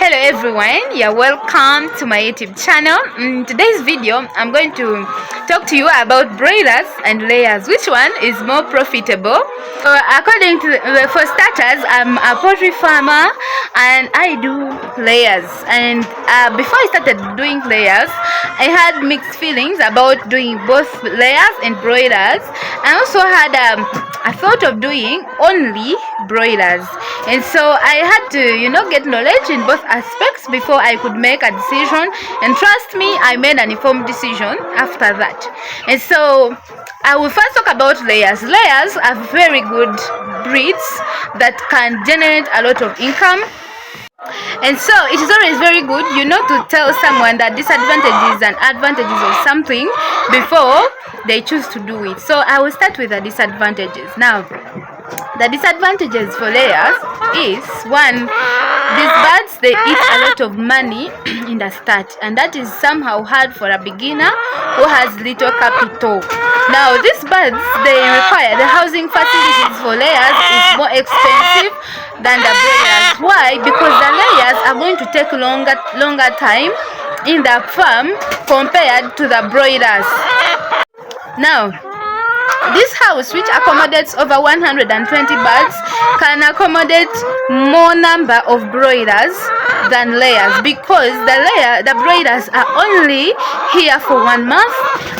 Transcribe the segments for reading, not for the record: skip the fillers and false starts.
Hello everyone, you're welcome to my YouTube channel. In today's video I'm going to talk to you about broilers and layers. Which one is more profitable? According to for starters, I'm a poultry farmer and I do layers, and before I started doing layers I had mixed feelings about doing both layers and broilers. I also had a thought of doing only broilers, and so I had to get knowledge in both aspects before I could make a decision, and trust me, I made an informed decision after that. And so I will first talk about layers. Layers are very good breeds that can generate a lot of income. And so it is always very good to tell someone the disadvantages and advantages of something before they choose to do it. So I will start with the disadvantages. Now, the disadvantages for layers is, one, these birds, they eat a lot of money in the start, and that is somehow hard for a beginner who has little capital. Now, these birds, they require, the housing facilities for layers is more expensive than the broilers. Why? Because the layers are going to take longer time in the farm compared to the broilers. Now, this house, which accommodates over 120 birds, can accommodate more number of broilers than layers, because the broilers are only here for 1 month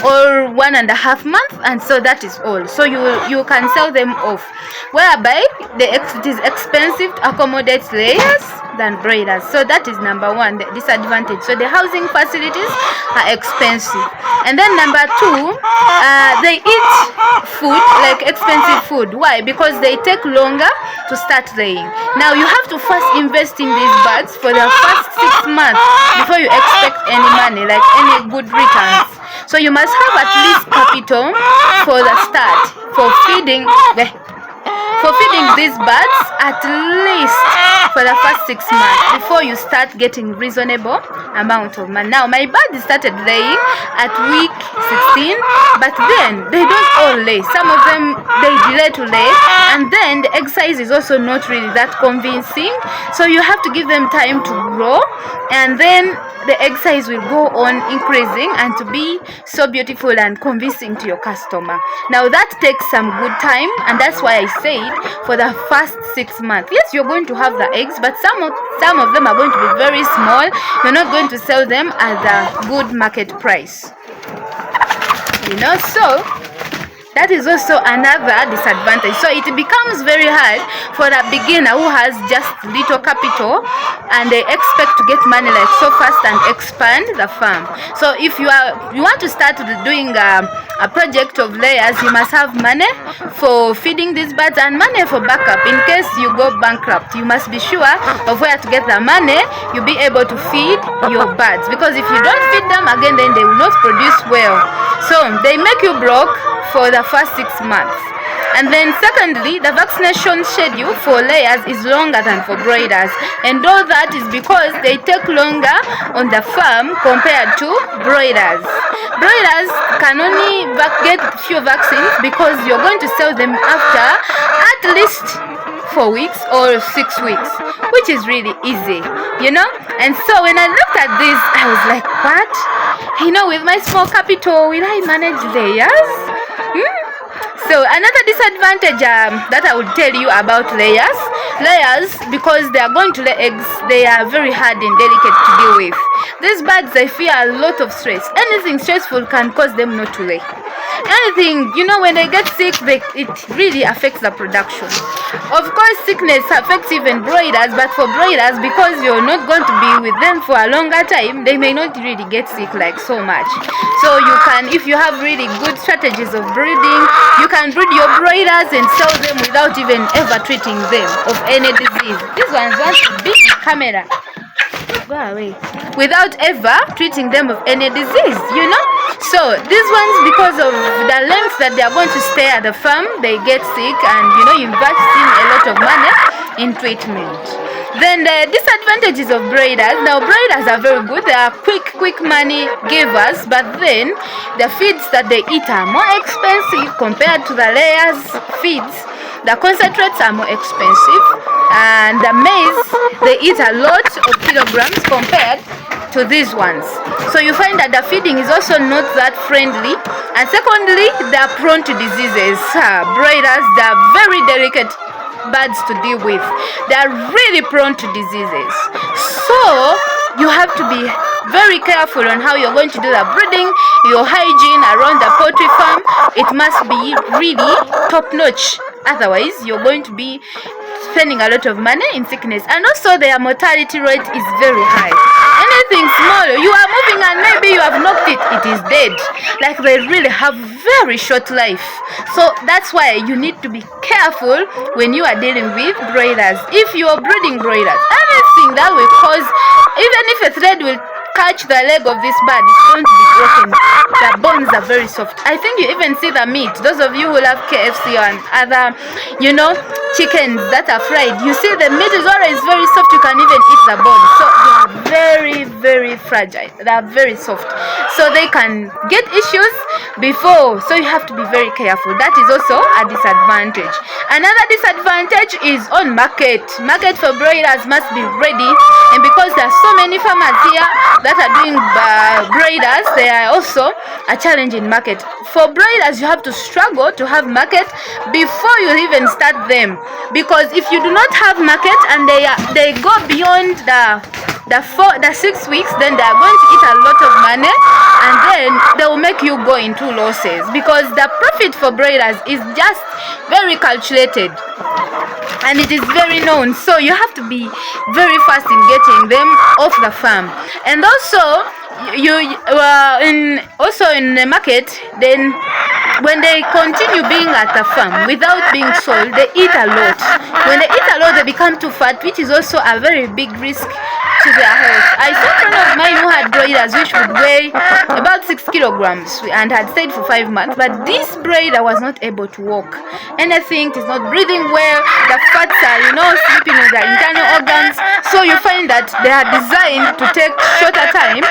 or 1.5 months, and so that is all. So you can sell them off, whereby it is expensive to accommodate layers than broilers. So that is number one, the disadvantage. So the housing facilities are expensive. And then number two, they eat food, like expensive food. Why? Because they take longer to start laying. Now you have to first invest in these birds for the first 6 months before you expect any money, like any good returns. So you must have at least capital for the start, for feeding these birds, at least for the first 6 months before you start getting reasonable amount of money. Now, my birds started laying at week 16, but then they don't all lay. Some of them, they delay to lay, and then the egg size is also not really that convincing. So you have to give them time to grow, and then the egg size will go on increasing and to be so beautiful and convincing to your customer. Now that takes some good time, and that's why I said for the first 6 months. Yes, you're going to have the eggs, but some of them are going to be very small. You're not going to sell them at a good market price. So that is also another disadvantage. So it becomes very hard for a beginner who has just little capital and they expect to get money like so fast and expand the farm. So if you want to start doing a project of layers, you must have money for feeding these birds and money for backup. In case you go bankrupt, you must be sure of where to get the money. You'll be able to feed your birds, because if you don't feed them again, then they will not produce well. So they make you broke for the first 6 months. And then secondly, the vaccination schedule for layers is longer than for broilers, and all that is because they take longer on the farm compared to broilers. Broilers can only get few vaccines because you're going to sell them after at least 4 weeks or 6 weeks, which is really easy, And so when I looked at this, I was like, what? With my small capital, will I manage layers? So another disadvantage that I would tell you about layers, because they are going to lay eggs, they are very hard and delicate to deal with. These birds, they feel a lot of stress. Anything stressful can cause them not to lay. Anything, when they get sick, it really affects the production. Of course, sickness affects even broilers, but for broilers, because you're not going to be with them for a longer time, they may not really get sick like so much. So you can, if you have really good strategies of breeding, you can breed your broilers and sell them without even ever treating them of any disease. These ones want to be in camera. Go away. Without ever treating them of any disease, So these ones, because of the length that they are going to stay at the farm, they get sick, and you invest in a lot of money in treatment. Then the disadvantages of broilers. Now, broilers are very good. They are quick money givers, but then the feeds that they eat are more expensive compared to the layers feeds. The concentrates are more expensive. and the maize, they eat a lot of kilograms compared to these ones. So you find that the feeding is also not that friendly, and secondly, they are prone to diseases. Broilers, they are very delicate birds to deal with. They are really prone to diseases. So you have to be very careful on how you're going to do the breeding. Your hygiene around the poultry farm, it must be really top notch. Otherwise, you're going to be spending a lot of money in sickness, and also their mortality rate is very high. Anything small, you are moving and maybe you have knocked it, it is dead. Like, they really have very short life. So that's why you need to be careful when you are dealing with broilers. If you are breeding broilers, anything that will cause, even if a thread will catch the leg of this bird, it's going to be broken. The bones are very soft. I think you even see the meat. Those of you who love KFC and other, chickens that are fried, you see the meat is always very soft. You can even eat the bone. So they are very, very fragile. They are very soft. So they can get issues before. So you have to be very careful. That is also a disadvantage. Another disadvantage is on market. Market for broilers must be ready. And because there are so many farmers here that are doing broilers, they are also a challenge in market. For broilers, you have to struggle to have market before you even start them, because if you do not have market and they go beyond the 6 weeks, then they are going to eat a lot of money, and then they will make you go into losses, because the profit for broilers is just very calculated and it is very known. So you have to be very fast in getting them off the farm. And also in the market, then when they continue being at the farm without being sold, they eat a lot. When they eat a lot, they become too fat, which is also a very big risk to their health. I saw a friend of mine who had broilers which would weigh about 6 kilograms and had stayed for 5 months, but this broiler was not able to walk anything. It is not breathing well. The fats are sleeping with the internal organs. So you find that they are designed to take shorter time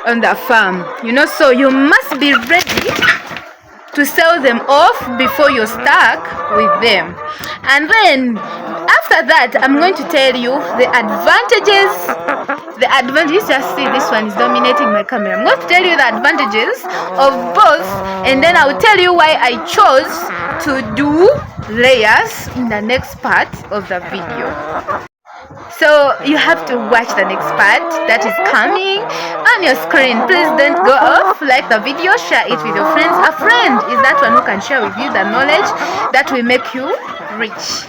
on the farm. So you must be ready to sell them off before you're stuck with them. And then after that, I'm going to tell you the advantages. Just see, this one is dominating my camera. I'm going to tell you the advantages of both, and then I'll tell you why I chose to do layers in the next part of the video. So you have to watch the next part that is coming on your screen. Please don't go off. Like the video, share it with your friends. A friend is that one who can share with you the knowledge that will make you rich.